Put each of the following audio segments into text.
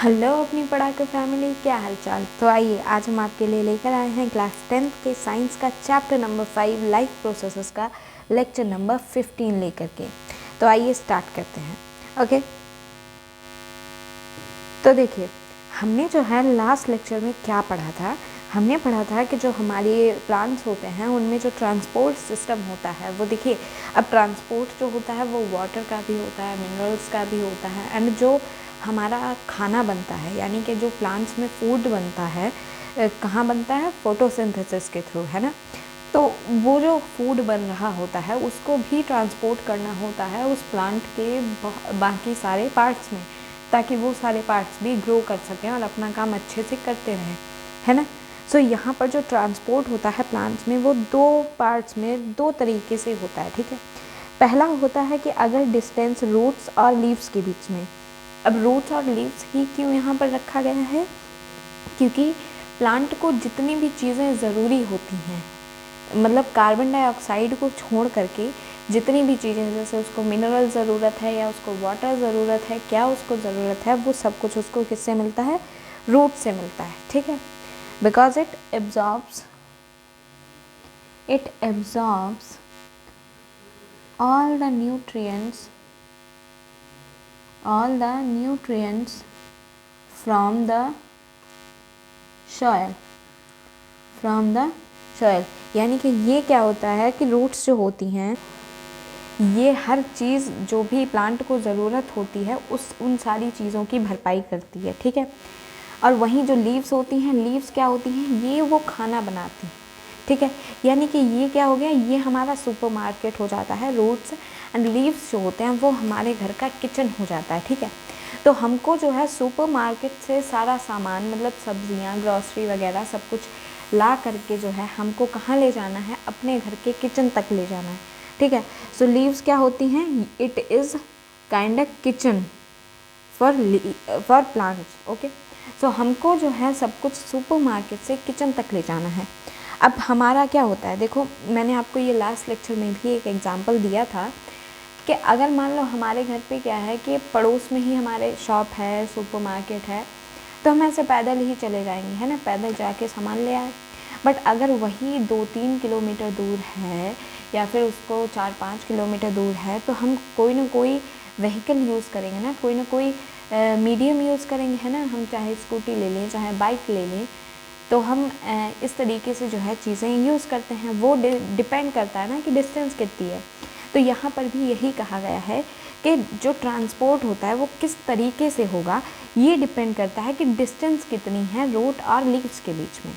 Hello अपनी पढ़ाकू family, क्या हाल चाल। तो आइए आज हम आपके लिए लेकर आए हैं क्लास 10th के साइंस का चैप्टर नंबर 5 लाइफ प्रोसेसेस का लेक्चर नंबर 15 लेकर के। तो आइए स्टार्ट करते हैं। ओके, तो देखिए हमने जो है लास्ट लेक्चर में क्या पढ़ा था। हमने पढ़ा था कि जो हमारे प्लांट्स होते हैं उनमें जो ट्रांसपोर्ट सिस्टम होता है वो देखिए, अब ट्रांसपोर्ट जो होता है वो वाटर का भी होता है, मिनरल्स का भी होता है, एंड जो हमारा खाना बनता है यानी कि जो प्लांट्स में फूड बनता है कहाँ बनता है, फोटोसिंथेसिस के थ्रू, है ना। तो वो जो फूड बन रहा होता है उसको भी ट्रांसपोर्ट करना होता है उस प्लांट के बाकी सारे पार्ट्स में, ताकि वो सारे पार्ट्स भी ग्रो कर सकें और अपना काम अच्छे से करते रहें, है ना। सो यहाँ पर जो ट्रांसपोर्ट होता है प्लांट्स में वो दो पार्ट्स में दो तरीके से होता है, ठीक है। पहला होता है कि अगर डिस्टेंस रूट्स और लीव्स के बीच में। अब रूट्स और लीव्स ही क्यों यहाँ पर रखा गया है, क्योंकि प्लांट को जितनी भी चीज़ें ज़रूरी होती हैं, मतलब कार्बन डाइऑक्साइड को छोड़ करके जितनी भी चीज़ें, जैसे उसको मिनरल ज़रूरत है या उसको वाटर ज़रूरत है, क्या उसको ज़रूरत है, वो सब कुछ उसको किससे मिलता है, रूट से मिलता है, ठीक है। Because it absorbs all the nutrients from the soil यानी कि ये क्या होता है कि रूट्स जो होती हैं ये हर चीज़ जो भी प्लांट को ज़रूरत होती है उन सारी चीज़ों की भरपाई करती है, ठीक है। और वहीं जो लीव्स होती हैं, लीव्स क्या होती हैं, ये वो खाना बनाती हैं, ठीक है। यानी कि ये क्या हो गया, ये हमारा सुपरमार्केट हो जाता है। रूट्स एंड लीव्स जो होते हैं वो हमारे घर का किचन हो जाता है, ठीक है। तो हमको जो है सुपरमार्केट से सारा सामान, मतलब सब्जियां, ग्रॉसरी वगैरह सब कुछ ला करके जो है हमको कहाँ ले जाना है, अपने घर के किचन तक ले जाना है, ठीक है। सो लीव्स क्या होती हैं, it is kind of kitchen for plants, okay. So हमको जो है सब कुछ सुपरमार्केट से किचन तक ले जाना है। अब हमारा क्या होता है, देखो मैंने आपको ये लास्ट लेक्चर में भी एक एग्जांपल दिया था कि अगर मान लो हमारे घर पे क्या है कि पड़ोस में ही हमारे शॉप है, सुपरमार्केट है, तो हम ऐसे पैदल ही चले जाएंगे, है ना, पैदल जाके सामान ले आए। बट अगर वही 2-3 किलोमीटर दूर है या फिर उसको 4-5 किलोमीटर दूर है, तो हम कोई ना कोई व्हीकल यूज़ करेंगे ना, कोई ना कोई मीडियम यूज़ करेंगे, है ना। हम चाहे स्कूटी ले लें, चाहे बाइक ले लें, तो हम इस तरीके से जो है चीज़ें यूज़ करते हैं। वो डिपेंड करता है ना कि डिस्टेंस कितनी है। तो यहाँ पर भी यही कहा गया है कि जो ट्रांसपोर्ट होता है वो किस तरीके से होगा, ये डिपेंड करता है कि डिस्टेंस कितनी है रूट और लीव्स के बीच में।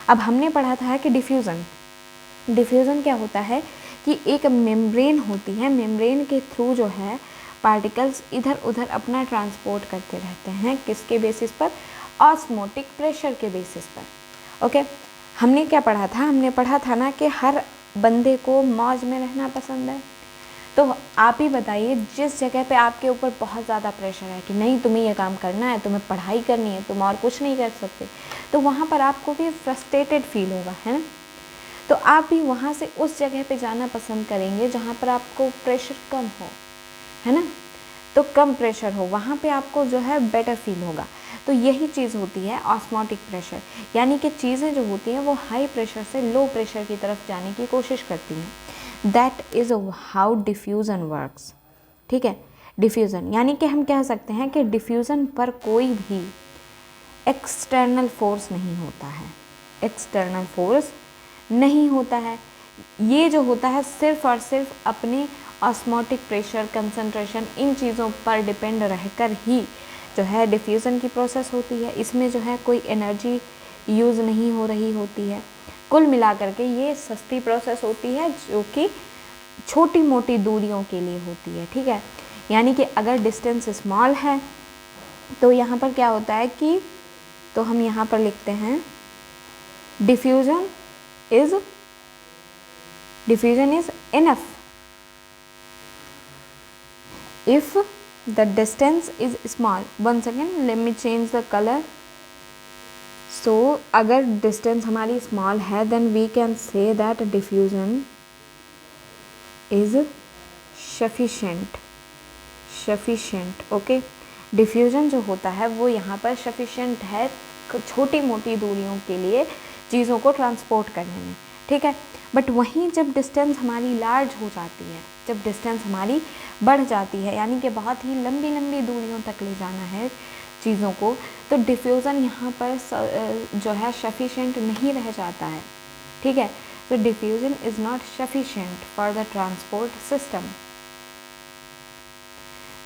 अब हमने पढ़ा था कि डिफ्यूज़न क्या होता है कि एक मेम्ब्रेन होती है, मेम्ब्रेन के थ्रू जो है पार्टिकल्स इधर उधर अपना ट्रांसपोर्ट करते रहते हैं, किसके बेसिस पर, ऑस्मोटिक प्रेशर के बेसिस पर, ओके। हमने क्या पढ़ा था, हमने पढ़ा था ना कि हर बंदे को मौज में रहना पसंद है। तो आप ही बताइए, जिस जगह पे आपके ऊपर बहुत ज़्यादा प्रेशर है कि नहीं तुम्हें ये काम करना है, तुम्हें पढ़ाई करनी है, तुम और कुछ नहीं कर सकते, तो वहाँ पर आपको भी फ्रस्ट्रेटेड फील होगा, है ना। तो आप भी वहाँ से उस जगह पे जाना पसंद करेंगे जहाँ पर आपको प्रेशर कम हो, है ना। तो कम प्रेशर हो, वहाँ पे आपको जो है बेटर फील होगा। तो यही चीज़ होती है ऑस्मोटिक प्रेशर, यानी कि चीज़ें जो होती हैं वो हाई प्रेशर से लो प्रेशर की तरफ जाने की कोशिश करती हैं। That is how diffusion works, ठीक है। डिफ्यूज़न यानी कि हम कह सकते हैं कि डिफ्यूज़न पर कोई भी एक्सटर्नल फोर्स नहीं होता है, एक्सटर्नल फोर्स नहीं होता है। ये जो होता है सिर्फ और सिर्फ अपने ऑस्मोटिक प्रेशर, कंसंट्रेशन, इन चीज़ों पर डिपेंड रहकर ही जो है डिफ्यूज़न की प्रोसेस होती है। इसमें जो है कोई एनर्जी यूज़ नहीं हो रही होती है। कुल मिलाकर के ये सस्ती प्रोसेस होती है जो कि छोटी मोटी दूरियों के लिए होती है, ठीक है। यानी कि अगर डिस्टेंस स्मॉल है तो यहाँ पर क्या होता है कि, तो हम यहाँ पर लिखते हैं diffusion is enough if the distance is small. Once again let me change the color. So अगर distance हमारी small है then we can say that diffusion is sufficient, okay. Diffusion जो होता है वो यहाँ पर सफिशेंट है छोटी मोटी दूरियों के लिए चीज़ों को ट्रांसपोर्ट करने में, ठीक है। बट वहीं जब डिस्टेंस हमारी लार्ज हो जाती है, जब डिस्टेंस हमारी बढ़ जाती है, यानी कि बहुत ही लंबी लंबी दूरियों तक ले जाना है चीज़ों को, तो डिफ्यूज़न यहाँ पर जो है सफिशेंट नहीं रह जाता है, ठीक है। तो diffusion is not sufficient for the transport system.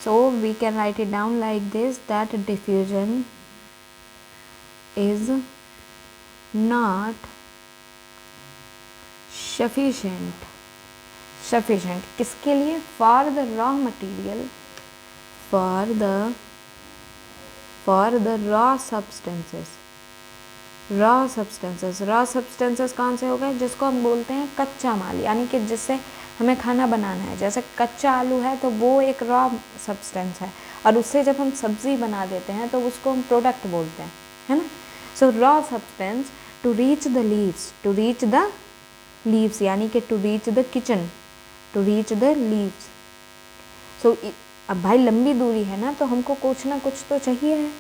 So we can write it down like this, that diffusion is not sufficient. Sufficient किसके लिए? For the raw material, for the raw substances. Raw substances कौन से हो गए? जिसको हम बोलते हैं कच्चा माल, यानी कि जिससे हमें खाना बनाना है। जैसे कच्चा आलू है तो वो एक रॉ सब्सटेंस है, और उससे जब हम सब्ज़ी बना देते हैं तो उसको हम प्रोडक्ट बोलते हैं, है ना। So raw substance to reach the leaves, यानी कि to reach the kitchen, to reach the leaves. So अब भाई लंबी दूरी है ना, तो हमको कुछ ना कुछ तो चाहिए है।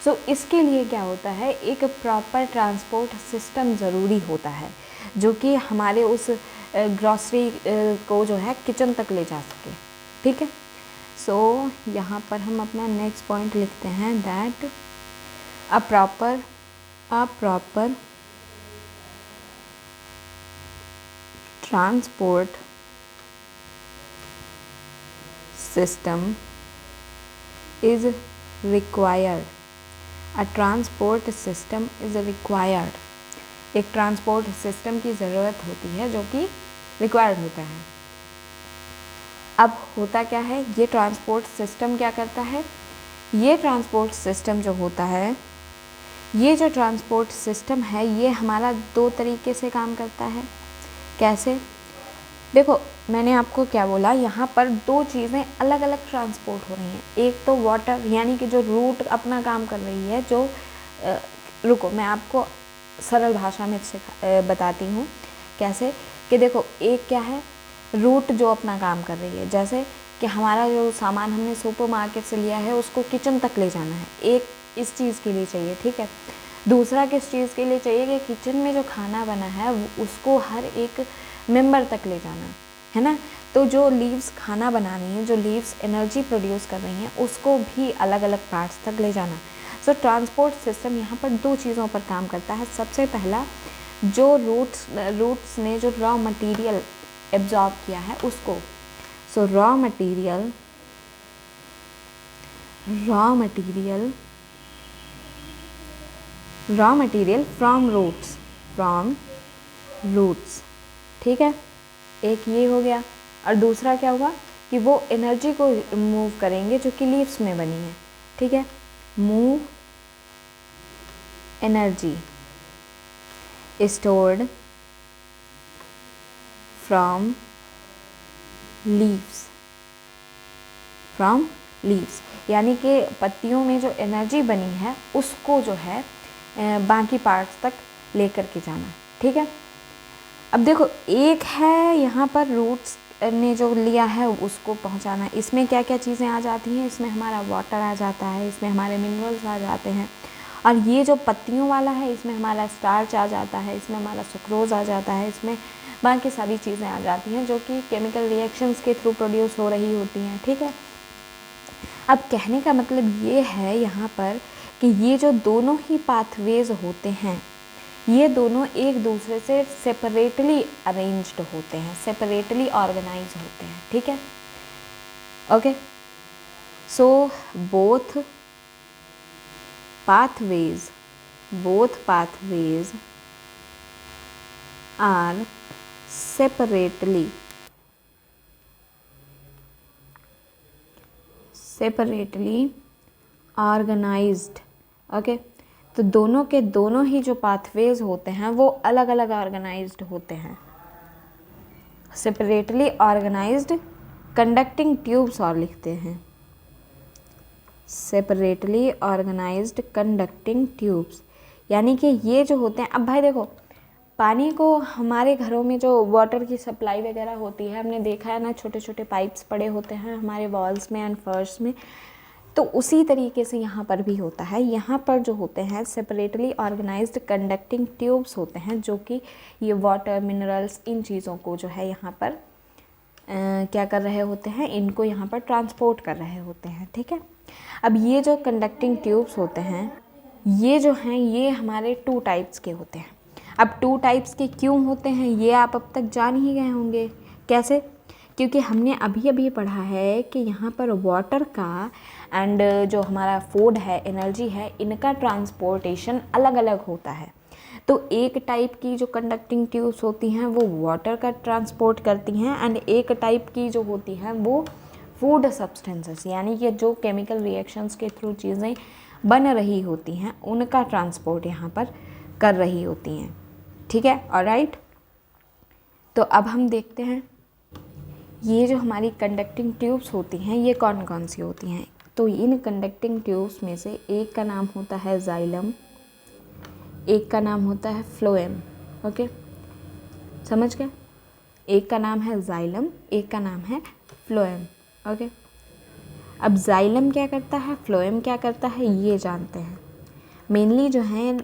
सो इसके लिए क्या होता है, एक प्रॉपर ट्रांसपोर्ट सिस्टम ज़रूरी होता है, जो कि हमारे उस ग्रॉसरी को जो है किचन तक ले जा सके, ठीक है। सो यहाँ पर हम अपना नेक्स्ट पॉइंट लिखते हैं, that a proper transport system is required. A transport system is required. एक ट्रांसपोर्ट सिस्टम की ज़रूरत होती है जो कि रिक्वायर्ड होता है। अब होता क्या है, ये ट्रांसपोर्ट सिस्टम क्या करता है, ये ट्रांसपोर्ट सिस्टम जो होता है, ये जो ट्रांसपोर्ट सिस्टम है, ये हमारा दो तरीके से काम करता है। कैसे? देखो मैंने आपको क्या बोला, यहाँ पर दो चीज़ें अलग अलग ट्रांसपोर्ट हो रही हैं। एक तो वाटर, यानी कि जो रूट अपना काम कर रही है, जो रुको मैं आपको सरल भाषा में बताती हूँ कैसे। कि देखो एक क्या है, रूट जो अपना काम कर रही है, जैसे कि हमारा जो सामान हमने सुपर मार्केट से लिया है उसको किचन तक ले जाना है, एक इस चीज़ के लिए चाहिए, ठीक है। दूसरा किस चीज़ के लिए चाहिए कि किचन में जो खाना बना है उसको हर एक मेंबर तक ले जाना है ना। तो जो लीव्स खाना बना रही हैं, जो लीव्स एनर्जी प्रोड्यूस कर रही हैं, उसको भी अलग अलग पार्ट्स तक ले जाना। सो ट्रांसपोर्ट सिस्टम यहाँ पर दो चीज़ों पर काम करता है। सबसे पहला, जो रूट्स ने जो रॉ मटेरियल एब्जॉर्ब किया है उसको, so raw material from roots, ठीक है। एक ये हो गया, और दूसरा क्या हुआ कि वो एनर्जी को मूव करेंगे जो कि लीव्स में बनी है, ठीक है। Move energy stored from leaves, यानी कि पत्तियों में जो एनर्जी बनी है उसको जो है बाकी पार्ट्स तक लेकर के जाना, ठीक है। अब देखो एक है यहाँ पर रूट्स ने जो लिया है उसको पहुँचाना, इसमें क्या क्या चीज़ें आ जाती हैं, इसमें हमारा वाटर आ जाता है, इसमें हमारे मिनरल्स आ जाते हैं, और ये जो पत्तियों वाला है इसमें हमारा स्टार्च आ जाता है, इसमें हमारा सुक्रोज आ जाता है, इसमें बाकी सारी चीज़ें आ जाती हैं जो कि केमिकल रिएक्शंस के थ्रू प्रोड्यूस हो रही होती हैं, ठीक है। अब कहने का मतलब ये है यहाँ पर कि ये जो दोनों ही पाथवेज होते हैं, ये दोनों एक दूसरे से सेपरेटली अरेंज्ड होते हैं, सेपरेटली ऑर्गेनाइज होते हैं, ठीक है। Okay, so both pathways are separately organized. Okay, तो दोनों के दोनों ही जो पाथवेज होते हैं वो अलग अलग ऑर्गेनाइज्ड होते हैं, सेपरेटली ऑर्गेनाइज्ड कंडक्टिंग ट्यूब्स, और लिखते हैं सेपरेटली ऑर्गेनाइज्ड कंडक्टिंग ट्यूब्स, यानी कि ये जो होते हैं। अब भाई देखो, पानी को हमारे घरों में जो वाटर की सप्लाई वगैरह होती है, हमने देखा है ना, छोटे छोटे पाइप्स पड़े होते हैं हमारे वॉल्स में एंड फर्श में, तो उसी तरीके से यहाँ पर भी होता है। यहाँ पर जो होते हैं सेपरेटली ऑर्गेनाइज्ड कंडक्टिंग ट्यूब्स होते हैं, जो कि ये वाटर, मिनरल्स, इन चीज़ों को जो है यहाँ पर क्या कर रहे होते हैं, इनको यहाँ पर ट्रांसपोर्ट कर रहे होते हैं, ठीक है। अब ये जो कंडक्टिंग ट्यूब्स होते हैं, ये जो हैं ये हमारे 2 टाइप्स के होते हैं। अब 2 टाइप्स के क्यों होते हैं ये आप अब तक जान ही गए होंगे। कैसे? क्योंकि हमने अभी अभी पढ़ा है कि यहाँ पर वाटर का एंड जो हमारा फूड है, एनर्जी है, इनका ट्रांसपोर्टेशन अलग अलग होता है। तो एक टाइप की जो कंडक्टिंग ट्यूब्स होती हैं वो वाटर का ट्रांसपोर्ट करती हैं, एंड एक टाइप की जो होती हैं वो फूड सब्सटेंसेस, यानी कि जो केमिकल रिएक्शंस के थ्रू चीज़ें बन रही होती हैं उनका ट्रांसपोर्ट यहाँ पर कर रही होती हैं, ठीक है। ऑलराइट, तो अब हम देखते हैं ये जो हमारी कंडक्टिंग ट्यूब्स होती हैं ये कौन कौन सी होती हैं। तो इन कंडक्टिंग ट्यूब्स में से एक का नाम होता है जाइलम, एक का नाम होता है फ्लोएम। ओके, समझ गए? एक का नाम है जाइलम, एक का नाम है फ्लोएम। ओके, अब जाइलम क्या करता है, फ्लोएम क्या करता है, ये जानते हैं। मेनली जो है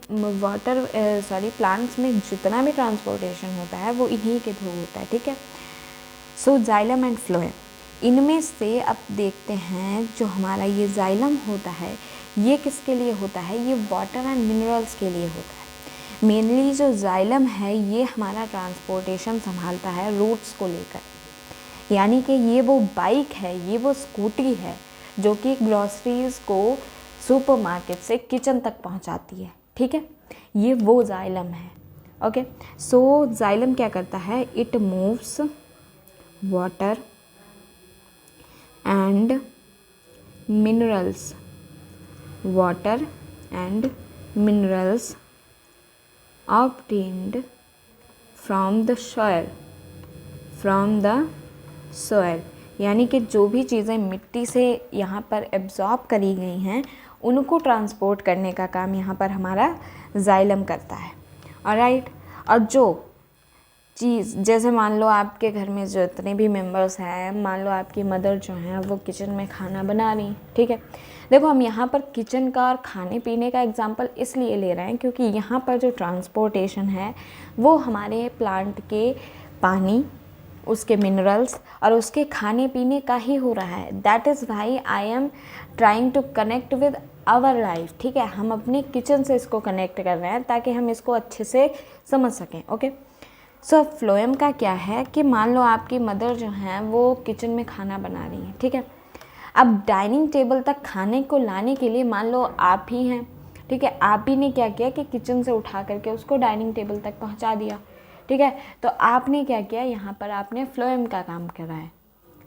प्लांट्स में जितना भी ट्रांसपोर्टेशन होता है वो इन्हीं के थ्रू होता है, ठीक है। सो जाइलम एंड फ्लोएम, इनमें से अब देखते हैं जो हमारा ये जाइलम होता है ये किसके लिए होता है, ये वाटर एंड मिनरल्स के लिए होता है। मेनली जो जाइलम है ये हमारा ट्रांसपोर्टेशन संभालता है रूट्स को लेकर, यानी कि ये वो बाइक है, ये वो स्कूटी है जो कि ग्रॉसरीज को सुपरमार्केट से किचन तक पहुंचाती है, ठीक है। ये वो जाइलम है। ओके, सो जाइलम क्या करता है, it moves water and minerals, water and minerals obtained from the soil, यानी कि जो भी चीज़ें मिट्टी से यहाँ पर एब्जॉर्ब करी गई हैं उनको ट्रांसपोर्ट करने का काम यहाँ पर हमारा जाइलम करता है। ऑलराइट, और जो चीज़, जैसे मान लो आपके घर में जितने भी मेंबर्स हैं, मान लो आपकी मदर जो हैं वो किचन में खाना बना रही, ठीक है। देखो हम यहाँ पर किचन का और खाने पीने का एग्जांपल इसलिए ले रहे हैं क्योंकि यहाँ पर जो ट्रांसपोर्टेशन है वो हमारे प्लांट के पानी, उसके मिनरल्स और उसके खाने पीने का ही हो रहा है। That is why I am trying to connect with our life, ठीक है। हम अपने किचन से इसको कनेक्ट कर रहे हैं ताकि हम इसको अच्छे से समझ सकें। ओके, सो फ्लोएम का क्या है कि मान लो आपकी मदर जो हैं वो किचन में खाना बना रही हैं, ठीक है। अब डाइनिंग टेबल तक खाने को लाने के लिए मान लो आप ही हैं, ठीक है। आप ही ने क्या किया कि किचन से उठा करके उसको डाइनिंग टेबल तक पहुंचा दिया, ठीक है। तो आपने क्या किया, यहाँ पर आपने फ्लोएम का काम करा है,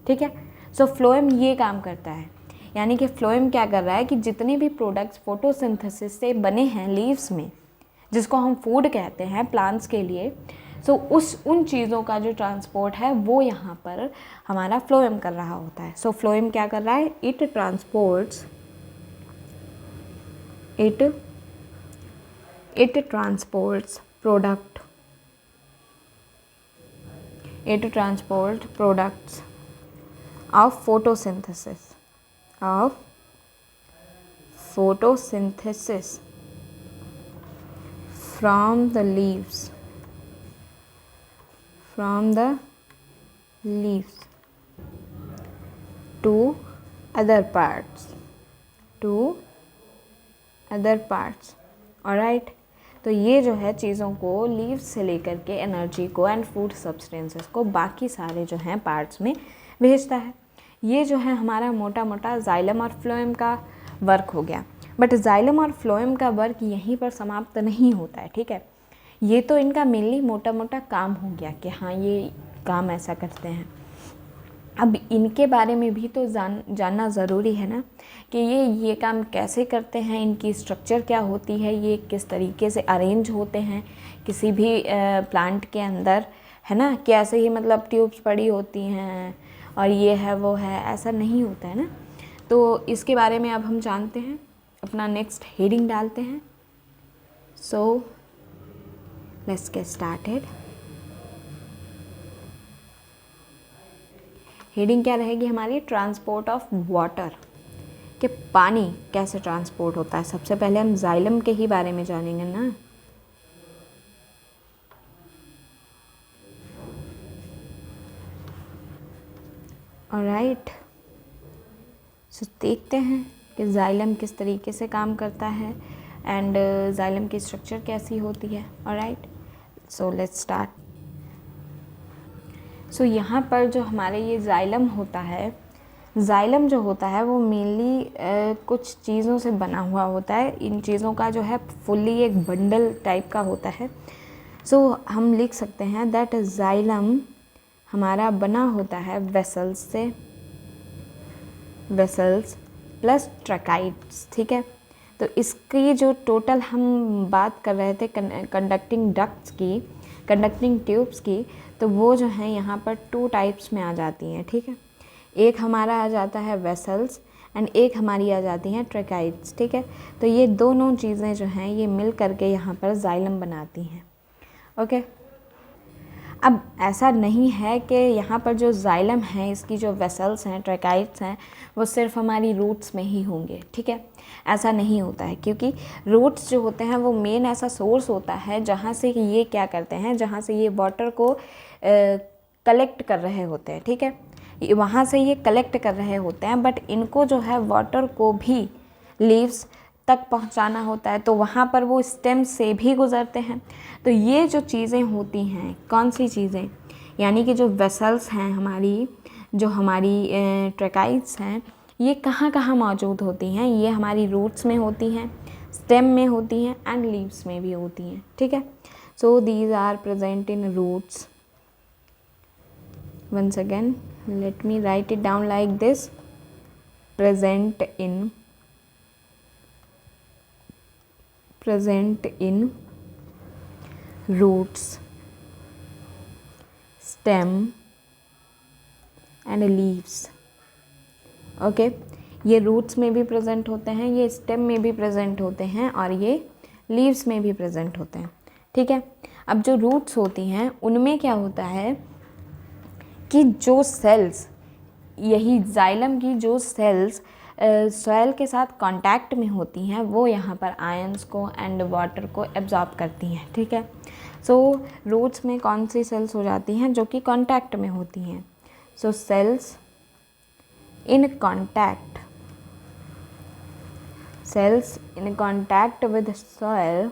ठीक है। सो फ्लोएम ये काम करता है, यानी कि फ्लोएम क्या कर रहा है कि जितने भी प्रोडक्ट्स फोटोसिंथेसिस से बने हैं लीव्स में, जिसको हम फूड कहते हैं प्लांट्स के लिए, सो उन चीज़ों का जो ट्रांसपोर्ट है वो यहाँ पर हमारा फ्लोएम कर रहा होता है। सो फ्लोएम क्या कर रहा है, it transports products of photosynthesis from the leaves to other parts, alright। तो ये जो है चीज़ों को लीव्स से लेकर के एनर्जी को एंड फूड सब्सटेंसेस को बाकी सारे जो हैं पार्ट्स में भेजता है। ये जो है हमारा मोटा मोटा जाइलम और फ्लोएम का वर्क हो गया। बट जाइलम और फ्लोएम का वर्क यहीं पर समाप्त नहीं होता है, ठीक है। ये तो इनका मेनली मोटा मोटा काम हो गया कि हाँ ये काम ऐसा करते हैं। अब इनके बारे में भी तो जानना ज़रूरी है ना कि ये काम कैसे करते हैं, इनकी स्ट्रक्चर क्या होती है, ये किस तरीके से अरेंज होते हैं किसी भी प्लांट के अंदर, है ना। कि ऐसे ही मतलब ट्यूब्स पड़ी होती हैं और ये है वो है, ऐसा नहीं होता है ना। तो इसके बारे में अब हम जानते हैं, अपना नेक्स्ट हेडिंग डालते हैं। So let's get started. Heading क्या रहेगी हमारी, ट्रांसपोर्ट ऑफ वाटर, कि पानी कैसे ट्रांसपोर्ट होता है। सबसे पहले हम जाइलम के ही बारे में जानेंगे ना। ऑलराइट, सो देखते हैं कि जाइलम किस तरीके से काम करता है एंड जाइलम की स्ट्रक्चर कैसी होती है। Alright, so let's start. So यहाँ पर जो हमारे ये जाइलम होता है, जाइलम जो होता है वो मेनली कुछ चीज़ों से बना हुआ होता है। इन चीज़ों का जो है फुल्ली एक बंडल टाइप का होता है। सो हम लिख सकते हैं दैट जाइलम हमारा बना होता है वेसल्स से, वेसल्स प्लस ट्रैकाइड्स। ठीक है, तो इसकी जो टोटल हम बात कर रहे थे कंडक्टिंग डक्ट्स की, कंडक्टिंग ट्यूब्स की, तो वो जो है यहाँ पर 2 टाइप्स में आ जाती हैं। ठीक है, एक हमारा आ जाता है वेसल्स एंड एक हमारी आ जाती हैं ट्रैकाइड्स। ठीक है, तो ये दोनों चीज़ें जो हैं ये मिल करके यहाँ पर जाइलम बनाती हैं। ओके, अब ऐसा नहीं है कि यहाँ पर जो जाइलम है, इसकी जो वेसल्स हैं, ट्रैकाइड्स हैं, वो सिर्फ हमारी रूट्स में ही होंगे। ठीक है, ऐसा नहीं होता है, क्योंकि रूट्स जो होते हैं वो मेन ऐसा सोर्स होता है जहाँ से ये क्या करते हैं, जहाँ से ये वाटर को कलेक्ट कर रहे होते हैं। ठीक है, वहाँ से ये कलेक्ट कर रहे होते हैं, बट इनको जो है वाटर को भी लीव्स तक पहुंचाना होता है, तो वहाँ पर वो स्टेम से भी गुजरते हैं। तो ये जो चीज़ें होती हैं, कौन सी चीज़ें, यानी कि जो वेसल्स हैं हमारी, जो हमारी ट्रैकाइड्स हैं, ये कहाँ कहाँ मौजूद होती हैं, ये हमारी रूट्स में होती हैं, स्टेम में होती हैं एंड लीव्स में भी होती हैं। ठीक है, so these are present in roots. once again let me write it down like this: present in roots, stem and leaves। Okay, ये रूट्स में भी प्रेजेंट होते हैं, ये स्टेम में भी प्रेजेंट होते हैं और ये लीव्स में भी प्रेजेंट होते हैं। ठीक है, अब जो रूट्स होती हैं उनमें क्या होता है कि जो सेल्स, यही जाइलम की जो सेल्स सॉइल के साथ कांटेक्ट में होती हैं, वो यहाँ पर आयंस को एंड वाटर को एब्जॉर्ब करती हैं। ठीक है, सो रूट्स में कौन सी सेल्स हो जाती हैं जो कि कांटेक्ट में होती हैं? So cells in contact with soil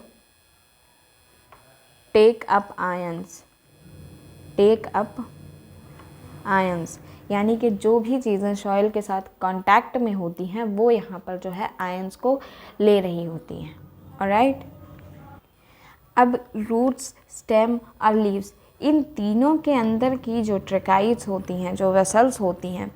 take up ions, यानी कि जो भी चीज़ें सॉइल के साथ कांटेक्ट में होती हैं वो यहाँ पर जो है आयंस को ले रही होती हैं। ऑलराइट, अब रूट्स, स्टेम और लीव्स, इन तीनों के अंदर की जो ट्रैकाइड्स होती हैं, जो वेसल्स होती हैं,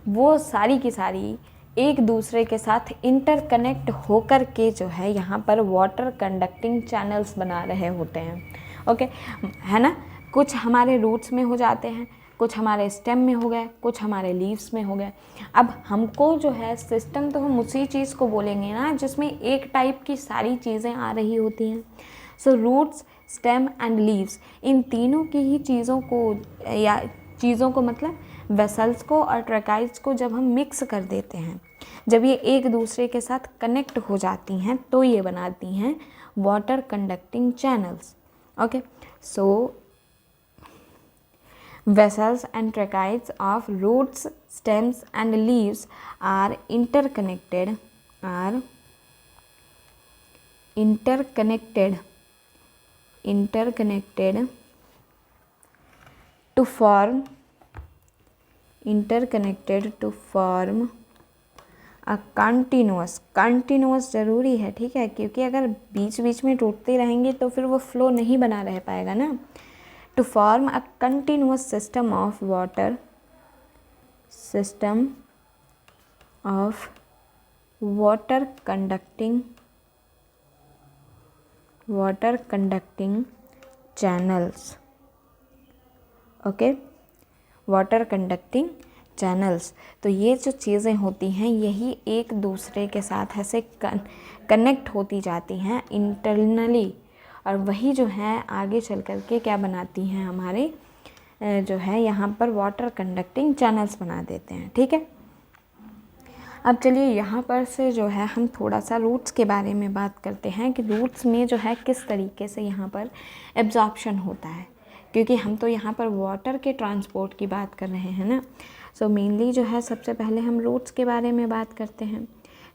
वो सारी की सारी एक दूसरे के साथ इंटरकनेक्ट होकर के जो है यहाँ पर वाटर कंडक्टिंग चैनल्स बना रहे होते हैं। ओके, है ना, कुछ हमारे रूट्स में हो जाते हैं, कुछ हमारे स्टेम में हो गए, कुछ हमारे लीव्स में हो गए। अब हमको जो है सिस्टम, तो हम उसी चीज़ को बोलेंगे ना जिसमें एक टाइप की सारी चीज़ें आ रही होती हैं। So roots, stem and leaves, इन तीनों की ही चीज़ों को, या चीज़ों को मतलब वेसल्स को और ट्रैकाइड्स को जब हम मिक्स कर देते हैं, जब ये एक दूसरे के साथ कनेक्ट हो जाती हैं, तो ये बनाती हैं water conducting channels. Okay, so vessels and tracheids of roots, stems and leaves are interconnected to form a continuous ज़रूरी है। ठीक है, क्योंकि अगर बीच बीच में टूटते रहेंगे तो फिर वो फ्लो नहीं बना रह पाएगा ना। To form a continuous system of water conducting channels। Okay, water conducting channels, तो ये जो चीज़ें होती हैं यही एक दूसरे के साथ ऐसे कनेक्ट होती जाती हैं इंटरनली, और वही जो है आगे चल कर के क्या बनाती हैं, हमारे जो है यहाँ पर वाटर कंडक्टिंग चैनल्स बना देते हैं। ठीक है, अब चलिए यहाँ पर से जो है हम थोड़ा सा रूट्स के बारे में बात करते हैं कि रूट्स में जो है किस तरीके से यहाँ पर एब्जॉर्प्शन होता है, क्योंकि हम तो यहाँ पर वाटर के ट्रांसपोर्ट की बात कर रहे हैं ना। सो मेनली जो है सबसे पहले हम रूट्स के बारे में बात करते हैं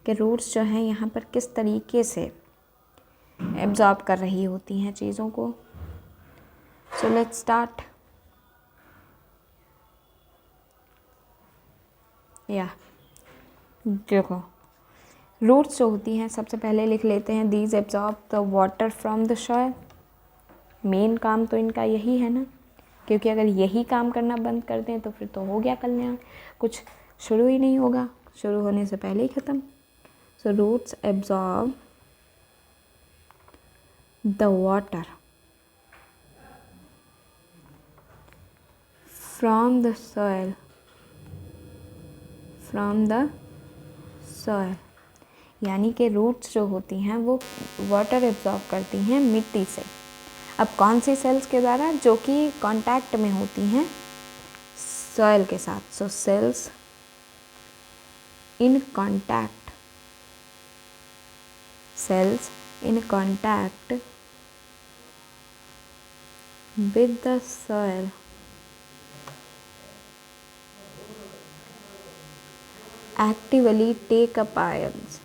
कि रूट्स जो हैं यहाँ पर किस तरीके से एब्जॉर्ब कर रही होती हैं चीज़ों को। सो लेट्स स्टार्ट। या देखो, रूट्स जो होती हैं सबसे पहले लिख लेते हैं, these absorb the water from the soil. Main काम तो इनका यही है ना, क्योंकि अगर यही काम करना बंद कर दें तो फिर तो हो गया कल्याण, कुछ शुरू ही नहीं होगा, शुरू होने से पहले ही ख़त्म। So roots absorb the water from the soil, यानी कि रूट्स जो होती हैं वो वाटर एब्जॉर्ब करती हैं मिट्टी से। अब कौन सी सेल्स के द्वारा? जो कि कांटेक्ट में होती हैं सॉइल के साथ। So cells in contact, with the soil actively take up ions.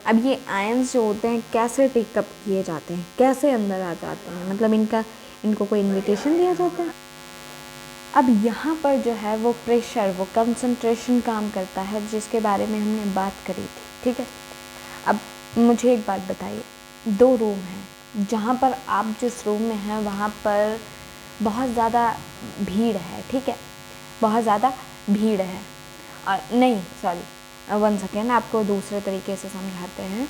अब ये आयंस जो होते हैं कैसे टेकअप किए जाते हैं, कैसे अंदर आ जाते हैं, मतलब इनको कोई इनविटेशन दिया जाता है। अब यहाँ पर जो है वो प्रेशर, वो कंसंट्रेशन काम करता है, जिसके बारे में हमने बात करी थी, ठीक है। अब मुझे एक बात बताइए, 2 रूम हैं, जहाँ पर आप जिस रूम में हैं वहाँ पर बहुत ज़्यादा भीड़ है, ठीक है, बहुत ज़्यादा भीड़ है। और नहीं सॉरी 1 सेकेंड, आपको दूसरे तरीके से समझाते हैं।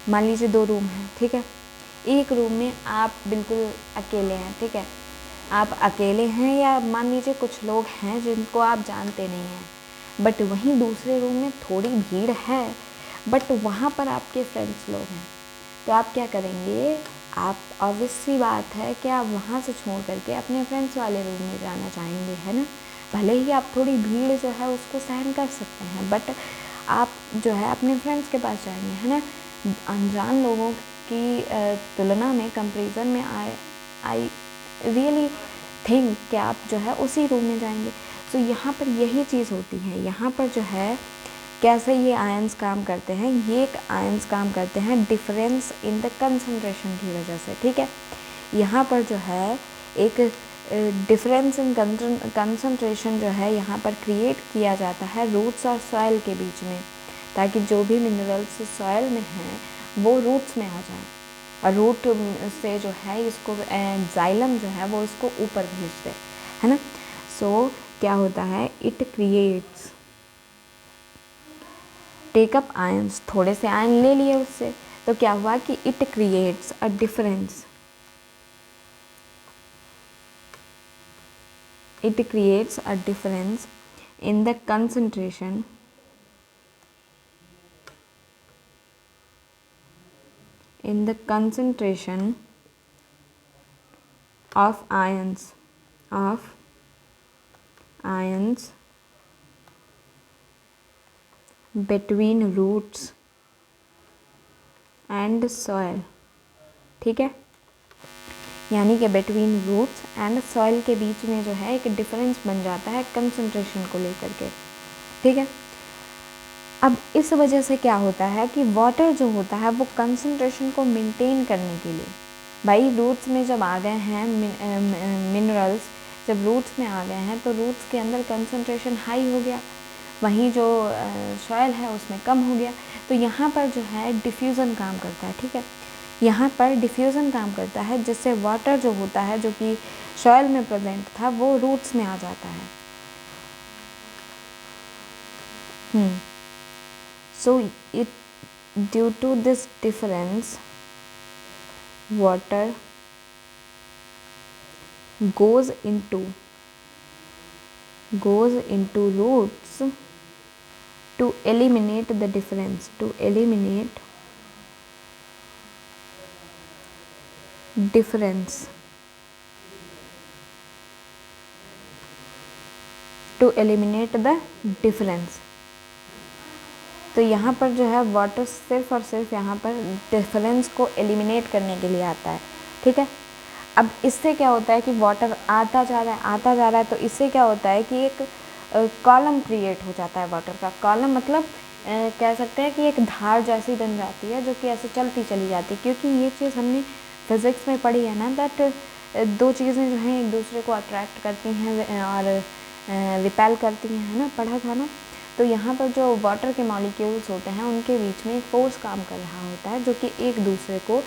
मान लीजिए 2 रूम हैं, ठीक है। एक रूम में आप बिल्कुल अकेले हैं, ठीक है, आप अकेले हैं, या मान लीजिए कुछ लोग हैं जिनको आप जानते नहीं हैं, बट वहीं दूसरे रूम में थोड़ी भीड़ है, बट वहाँ पर आपके फ्रेंड्स लोग हैं। तो आप क्या करेंगे? आप ऑब्वियस सी बात है कि आप वहाँ से छोड़ करके अपने फ्रेंड्स वाले रूम में जाना चाहेंगे, है ना। भले ही आप थोड़ी भीड़ जो है उसको सहन कर सकते हैं, बट आप जो है अपने फ्रेंड्स के पास जाएंगे, है ना। अनजान लोगों की तुलना में, कंपेरिजन में आई रियली थिंक कि आप जो है उसी रूम में जाएंगे। तो यहाँ पर यही चीज़ होती है। यहाँ पर जो है कैसे ये आयंस काम करते हैं, ये एक आयंस काम करते हैं डिफरेंस इन द कंसंट्रेशन की वजह से, ठीक है। यहाँ पर जो है एक डिफरेंस इन कंसंट्रेशन जो है यहाँ पर क्रिएट किया जाता है रूट्स और सॉइल के बीच में, ताकि जो भी मिनरल्स सॉइल में हैं वो रूट्स में आ जाएं, और रूट से जो है इसको जाइलम जो है वो इसको ऊपर भेज दे, है ना। सो क्या होता है, इट क्रिएट्स टेकअप आयंस, थोड़े से आयन ले लिए उससे, तो क्या हुआ कि it creates a difference, in the concentration of ions between roots and soil, ठीक है। यानी कि बिटवीन रूट्स एंड सॉइल के बीच में जो है एक डिफरेंस बन जाता है कंसंट्रेशन को लेकर के, ठीक है। अब इस वजह से क्या होता है कि वाटर जो होता है वो कंसंट्रेशन को मेंटेन करने के लिए, भाई रूट्स में जब आ गए हैं मिनरल्स, जब रूट्स में आ गए हैं तो रूट्स के अंदर कंसंट्रेशन हाई हो गया, वहीं जो सॉइल है उसमें कम हो गया। तो यहाँ पर जो है डिफ्यूज़न काम करता है, ठीक है। यहाँ पर डिफ्यूज़न काम करता है, जिससे वाटर जो होता है जो कि सॉइल में प्रेजेंट था वो रूट्स में आ जाता है। So it due to this difference water goes into roots to eliminate the difference, to eliminate the difference. तो यहाँ पर जो है वाटर सिर्फ और सिर्फ यहाँ पर डिफरेंस को एलिमिनेट करने के लिए आता है, ठीक है। अब इससे क्या होता है कि वाटर आता जा रहा है, तो इससे क्या होता है कि एक कॉलम क्रिएट हो जाता है वाटर का। कॉलम मतलब कह सकते हैं कि एक धार जैसी बन जाती है जो कि ऐसे चलती चली जाती है, क्योंकि ये चीज़ हमने फिज़िक्स में पढ़ी है ना, दैट दो चीज़ें जो हैं एक दूसरे को अट्रैक्ट करती हैं और रिपेल करती हैं, है ना, पढ़ा था ना। तो यहाँ पर जो वाटर के मॉलिक्यूल्स होते हैं उनके बीच में एक फोर्स काम कर रहा होता है जो कि एक दूसरे को,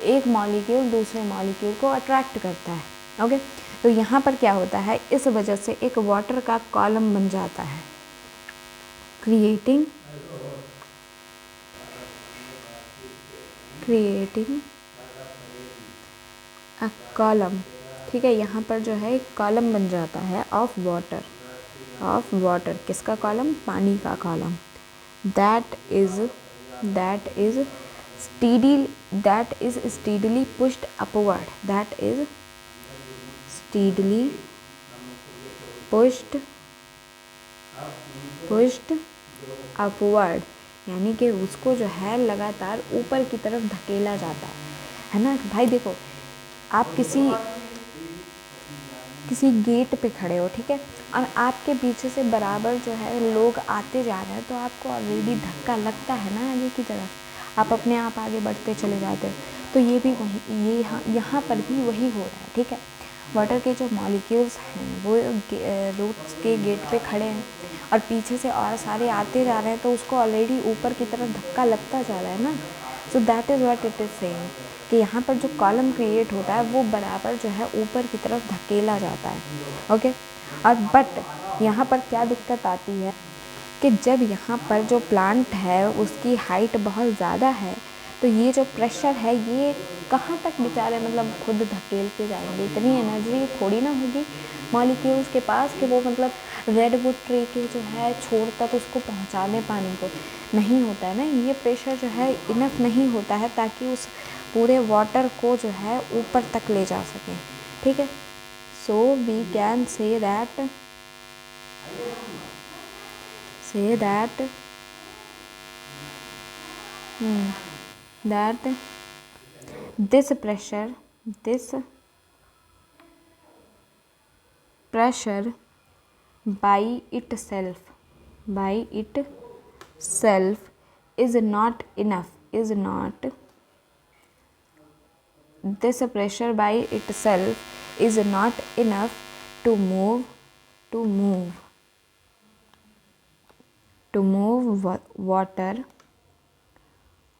एक मॉलिक्यूल दूसरे मॉलिक्यूल को अट्रैक्ट करता है, ओके। तो यहाँ पर क्या होता है, इस वजह से एक वाटर का कॉलम बन जाता है, क्रिएटिंग अ कॉलम, ठीक है। यहाँ पर जो है एक कॉलम बन जाता है ऑफ वाटर, किसका कॉलम, पानी का column. That is steadily pushed upward, pushed upward, यानी कि उसको जो है लगातार ऊपर की तरफ धकेला जाता है ना। भाई देखो, आप किसी गेट पे खड़े हो, ठीक है, और आपके पीछे से बराबर जो है लोग आते जा रहे हैं, तो आपको ऑलरेडी धक्का लगता है ना आगे की तरफ, आप अपने आप आगे बढ़ते चले जाते हो। तो ये भी वही, यहाँ पर भी वही हो रहा है, ठीक है। वाटर के जो मॉलिक्यूल्स हैं वो रूट्स के गेट पे खड़े हैं और पीछे से और सारे आते जा रहे हैं, तो उसको ऑलरेडी ऊपर की तरफ धक्का लगता जा रहा है ना। So that is what it is saying कि यहाँ पर जो कॉलम क्रिएट होता है वो बराबर जो है ऊपर की तरफ धकेला जाता है, ओके। और बट यहाँ पर क्या दिक्कत आती है कि जब यहाँ पर जो प्लांट है उसकी हाइट बहुत ज़्यादा है, तो ये जो प्रेशर है ये कहाँ तक बेचारे मतलब खुद धकेलते जाएंगे, इतनी एनर्जी थोड़ी ना होगी मॉलिक्यूल्स के पास कि वो मतलब रेडवुड ट्री के जो है छोर तक उसको पहुँचा दें पानी को, नहीं होता है ना। ये प्रेशर जो है इनफ नहीं होता है ताकि उस पूरे वाटर को जो है ऊपर तक ले जा सकें, ठीक है। So we can say that this pressure by itself is not enough, this pressure by itself is not enough to move water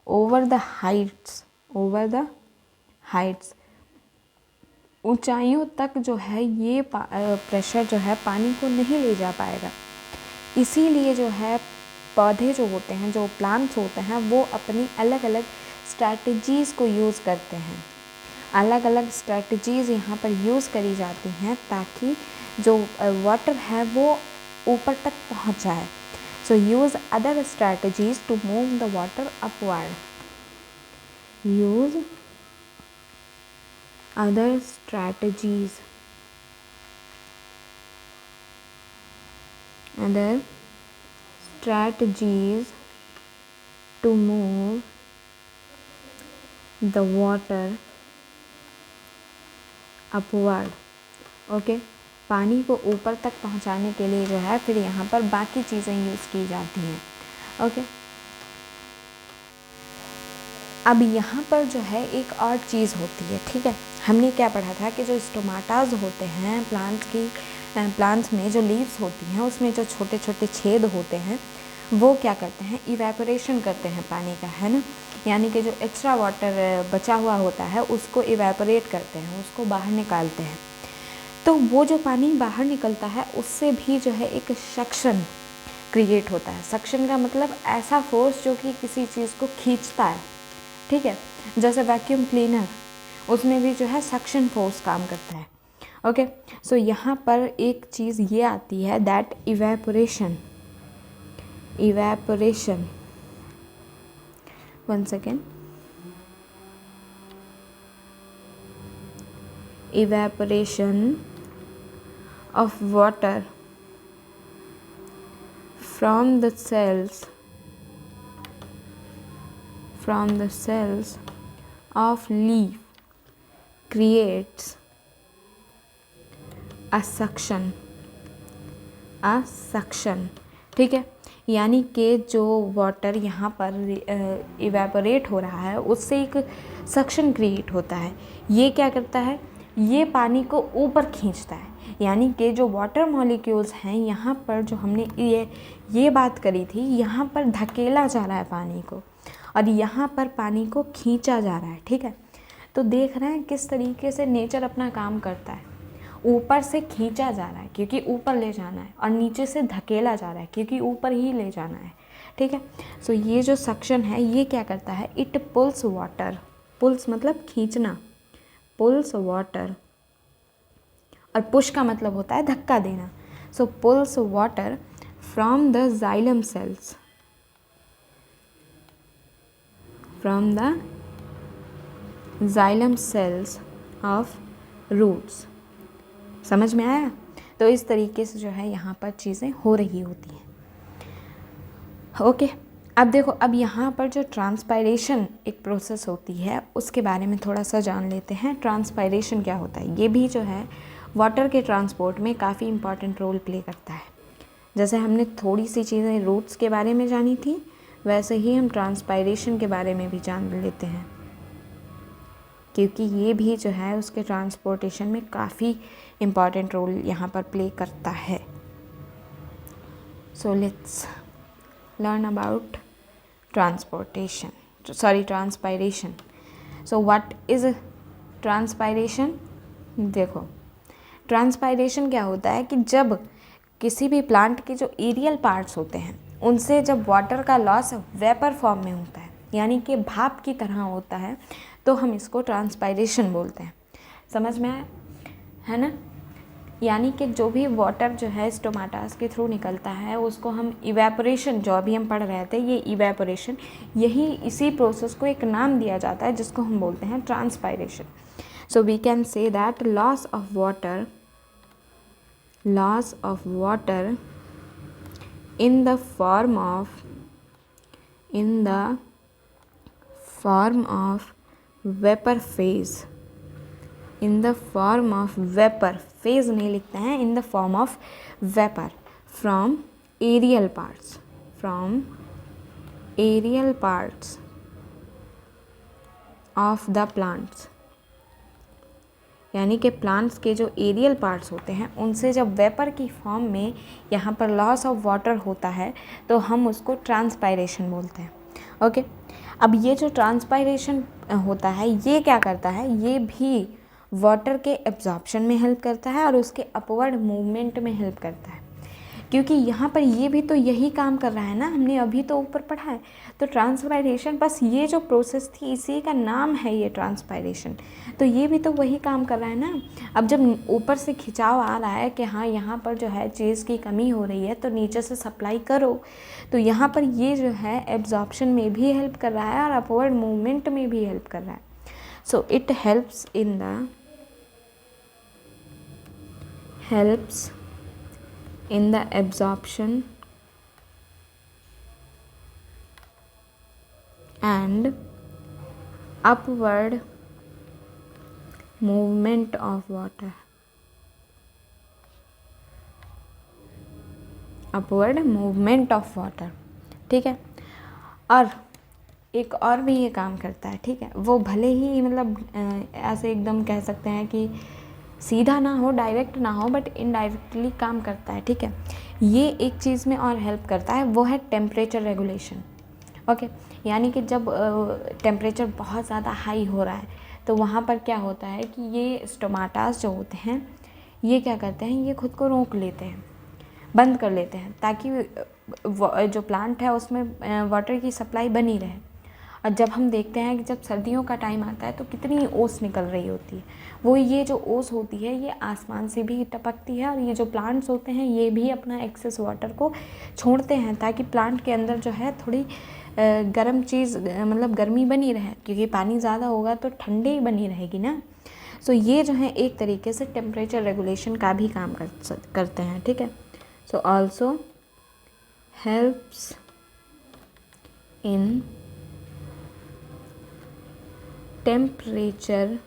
over the heights, ऊंचाइयों तक जो है ये प्रेशर जो है पानी को नहीं ले जा पाएगा। इसीलिए जो है पौधे जो होते हैं, जो प्लांट्स होते हैं, वो अपनी अलग अलग स्ट्रैटेजीज़ को यूज़ करते हैं। अलग अलग स्ट्रैटेजीज़ यहाँ पर यूज़ करी जाती हैं ताकि जो वाटर है वो ऊपर तक पहुँच जाए। So use other strategies to move the water upward. Use other strategies to move the water upward. Okay, पानी को ऊपर तक पहुंचाने के लिए जो है फिर यहाँ पर बाकी चीज़ें यूज़ की जाती हैं, ओके। अब यहाँ पर जो है एक और चीज़ होती है, ठीक है। हमने क्या पढ़ा था कि जो स्टोमाटाज होते हैं प्लांट्स में जो लीव्स होती हैं उसमें जो छोटे छोटे छेद होते हैं वो क्या करते हैं, इवेपोरेशन करते हैं पानी का, है ना। यानी कि जो एक्स्ट्रा वाटर बचा हुआ होता है उसको इवेपोरेट करते हैं, उसको बाहर निकालते हैं। तो वो जो पानी बाहर निकलता है उससे भी जो है एक सक्शन क्रिएट होता है। सक्शन का मतलब ऐसा फोर्स जो कि किसी चीज़ को खींचता है, ठीक है। जैसे वैक्यूम क्लीनर, उसमें भी जो है सक्शन फोर्स काम करता है, ओके। सो यहाँ पर एक चीज़ ये आती है that evaporation, one second, evaporation of water from the cells of leaf creates a suction, ठीक है। यानी कि जो वाटर यहाँ पर इवेपोरेट हो रहा है उससे एक सक्शन क्रिएट होता है। ये क्या करता है, ये पानी को ऊपर खींचता है। यानी कि जो वाटर मॉलिक्यूल्स हैं यहाँ पर, जो हमने ये बात करी थी, यहाँ पर धकेला जा रहा है पानी को और यहाँ पर पानी को खींचा जा रहा है, ठीक है। तो देख रहे हैं किस तरीके से नेचर अपना काम करता है। ऊपर से खींचा जा रहा है क्योंकि ऊपर ले जाना है, और नीचे से धकेला जा रहा है क्योंकि ऊपर ही ले जाना है, ठीक है। सो ये जो सक्शन है ये क्या करता है, इट पुल्स वाटर, पुल्स मतलब खींचना, पुल्स वाटर, और पुश का मतलब होता है धक्का देना। So pulls water from the xylem cells, from the xylem cells of roots. समझ में आया? तो इस तरीके से जो है यहाँ पर चीज़ें हो रही होती हैं। ओके, अब देखो, अब यहाँ पर जो ट्रांसपायरेशन एक प्रोसेस होती है उसके बारे में थोड़ा सा जान लेते हैं। ट्रांसपायरेशन क्या होता है, ये भी जो है वाटर के ट्रांसपोर्ट में काफ़ी इंपॉर्टेंट रोल प्ले करता है। जैसे हमने थोड़ी सी चीज़ें रूट्स के बारे में जानी थी, वैसे ही हम ट्रांसपायरेशन के बारे में भी जान लेते हैं, क्योंकि ये भी जो है उसके ट्रांसपोर्टेशन में काफ़ी इम्पॉर्टेंट रोल यहाँ पर प्ले करता है। So let's learn about transpiration. So what is transpiration? देखो, ट्रांसपायरेशन क्या होता है कि जब किसी भी प्लांट के जो एरियल पार्ट्स होते हैं उनसे जब वाटर का लॉस वेपर फॉर्म में होता है, यानी कि भाप की तरह होता है, तो हम इसको ट्रांसपायरेशन बोलते हैं। समझ में आया है ना? यानी कि जो भी वाटर जो है स्टोमाटास के थ्रू निकलता है उसको हम इवेपोरेशन, जो अभी हम पढ़ रहे थे, ये इवेपोरेशन, यही इसी प्रोसेस को एक नाम दिया जाता है जिसको हम बोलते हैं transpiration. So we can say that loss of water in the form of vapor phase, in the form of vapor phase नहीं लिखते हैं, in the form of vapor from aerial parts of the plants। यानी कि plants के जो aerial parts होते हैं उनसे जब वेपर की फॉर्म में यहाँ पर लॉस ऑफ वाटर होता है तो हम उसको ट्रांसपायरेशन बोलते हैं। ओके, अब ये जो ट्रांसपायरेशन होता है ये क्या करता है, ये भी वाटर के एब्जॉर्प्शन में हेल्प करता है और उसके अपवर्ड मूवमेंट में हेल्प करता है, क्योंकि यहाँ पर ये भी तो यही काम कर रहा है ना, हमने अभी तो ऊपर पढ़ा है। तो ट्रांसपायरेशन, बस ये जो प्रोसेस थी इसी का नाम है ये ट्रांसपायरेशन, तो ये भी तो वही काम कर रहा है ना। अब जब ऊपर से खिंचाव आ रहा है कि हाँ यहाँ पर जो है चीज़ की कमी हो रही है तो नीचे से सप्लाई करो, तो यहाँ पर ये जो है एब्जॉर्प्शन में भी हेल्प कर रहा है और अपवर्ड मूवमेंट में भी हेल्प कर रहा है। So it helps in the absorption and upward movement of water, ठीक है। और एक और भी ये काम करता है, ठीक है, वो भले ही मतलब ऐसे एकदम कह सकते हैं कि सीधा ना हो, डायरेक्ट ना हो, बट इनडायरेक्टली काम करता है, ठीक है। ये एक चीज़ में और हेल्प करता है, वो है टेम्परेचर रेगुलेशन। ओके, यानी कि जब टेम्परेचर बहुत ज़्यादा हाई हो रहा है तो वहाँ पर क्या होता है कि ये स्टोमाटास जो होते हैं ये क्या करते हैं, ये खुद को रोक लेते हैं, बंद कर लेते हैं, ताकि जो प्लांट है उसमें वाटर की सप्लाई बनी रहे। और जब हम देखते हैं कि जब सर्दियों का टाइम आता है तो कितनी ओस निकल रही होती है, वो ये जो ओस होती है ये आसमान से भी टपकती है, और ये जो प्लांट्स होते हैं ये भी अपना एक्सेस वाटर को छोड़ते हैं ताकि प्लांट के अंदर जो है थोड़ी गर्म चीज़, मतलब गर्मी बनी रहे, क्योंकि पानी ज़्यादा होगा तो ठंडी बनी रहेगी ना। सो ये जो है एक तरीके से टेम्परेचर रेगुलेशन का भी काम करते हैं, ठीक है। So also helps in temperature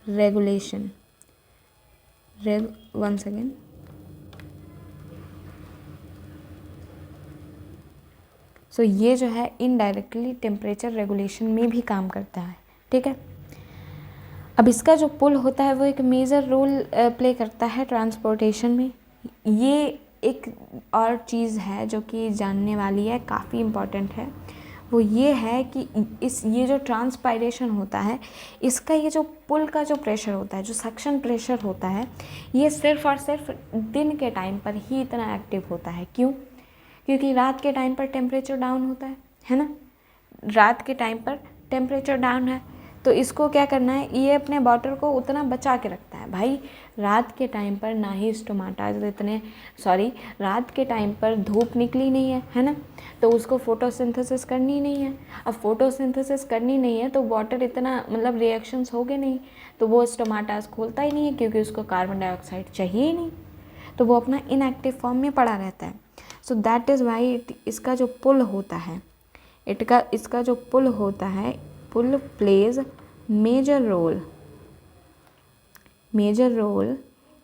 regulation. Once again, सो ये जो है इनडायरेक्टली टेम्परेचर रेगुलेशन में भी काम करता है, ठीक है। अब इसका जो पुल होता है वो एक मेजर रोल प्ले करता है ट्रांसपोर्टेशन में। ये एक और चीज़ है जो कि जानने वाली है, काफ़ी इम्पॉर्टेंट है, वो ये है कि ये जो ट्रांसपायरेशन होता है, इसका ये जो पुल का जो प्रेशर होता है, जो सक्शन प्रेशर होता है, ये सिर्फ और सिर्फ दिन के टाइम पर ही इतना एक्टिव होता है। क्यों? क्योंकि रात के टाइम पर टेम्परेचर डाउन होता है ना। रात के टाइम पर टेम्परेचर डाउन है तो इसको क्या करना है, ये अपने वाटर को उतना बचा के रखता है। भाई रात के टाइम पर ना ही स्टोमाटाज रात के टाइम पर धूप निकली नहीं है ना, तो उसको फोटोसिंथेसिस करनी नहीं है। अब फोटोसिंथेसिस करनी नहीं है तो वाटर इतना मतलब रिएक्शंस होंगे नहीं, तो वो स्टोमाटाज खोलता ही नहीं है क्योंकि उसको कार्बन डाइऑक्साइड चाहिए ही नहीं, तो वो अपना इनएक्टिव फॉर्म में पड़ा रहता है। सो दैट इज़ वाई इसका जो पुल होता है, इसका जो पुल होता है, pull plays major role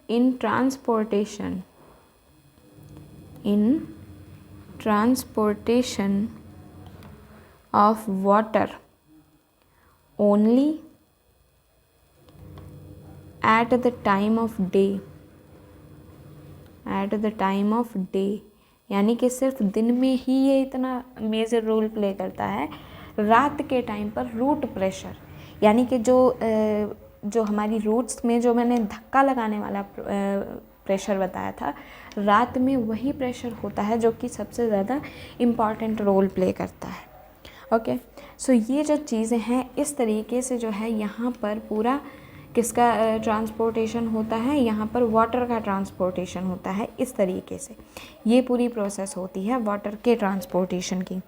in transportation of water only at the time of day, यानी कि सिर्फ दिन में ही ये इतना मेजर रोल प्ले करता है। रात के टाइम पर रूट प्रेशर, यानी कि जो हमारी रूट्स में जो मैंने धक्का लगाने वाला प्रेशर बताया था, रात में वही प्रेशर होता है जो कि सबसे ज़्यादा इम्पॉर्टेंट रोल प्ले करता है। ओके, सो ये जो चीज़ें हैं इस तरीके से जो है यहाँ पर पूरा किसका ट्रांसपोर्टेशन होता है, यहाँ पर वाटर का ट्रांसपोर्टेशन होता है। इस तरीके से ये पूरी प्रोसेस होती है वाटर के ट्रांसपोर्टेशन की।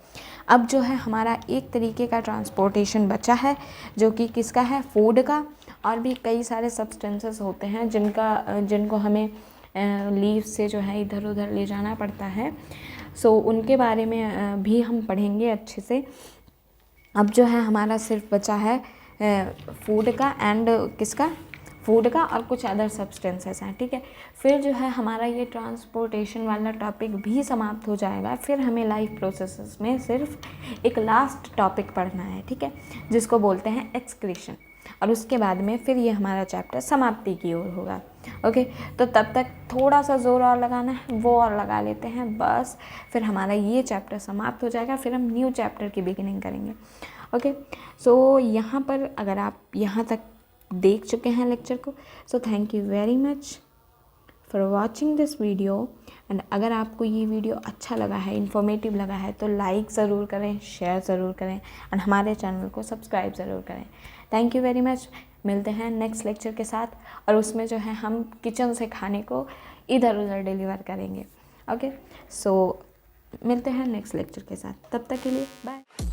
अब जो है हमारा एक तरीके का ट्रांसपोर्टेशन बचा है जो कि किसका है, फूड का। और भी कई सारे सब्सटेंसेस होते हैं जिनको हमें लीव से जो है इधर उधर ले जाना पड़ता है, सो उनके बारे में भी हम पढ़ेंगे अच्छे से। अब जो है हमारा सिर्फ बचा है फूड का एंड किसका, फूड का और कुछ अदर सब्सटेंसेस हैं, ठीक है। फिर जो है हमारा ये ट्रांसपोर्टेशन वाला टॉपिक भी समाप्त हो जाएगा। फिर हमें लाइफ प्रोसेसेस में सिर्फ एक लास्ट टॉपिक पढ़ना है, ठीक है, जिसको बोलते हैं एक्सक्रीशन, और उसके बाद में फिर ये हमारा चैप्टर समाप्ति की ओर होगा। ओके, तो तब तक थोड़ा सा ज़ोर और लगाना है, वो और लगा लेते हैं बस, फिर हमारा ये चैप्टर समाप्त हो जाएगा। फिर हम न्यू चैप्टर की बिगिनिंग करेंगे। ओके, सो यहाँ पर अगर आप यहाँ तक देख चुके हैं लेक्चर को, so thank you very much for watching this video. And अगर आपको ये वीडियो अच्छा लगा है, इन्फॉर्मेटिव लगा है, तो लाइक ज़रूर करें, शेयर ज़रूर करें एंड हमारे चैनल को सब्सक्राइब ज़रूर करें। Thank you very much. मिलते हैं नेक्स्ट लेक्चर के साथ, और उसमें जो है हम किचन से खाने को इधर उधर डिलीवर करेंगे। ओके, सो मिलते हैं नेक्स्ट लेक्चर के साथ, तब तक के लिए बाय।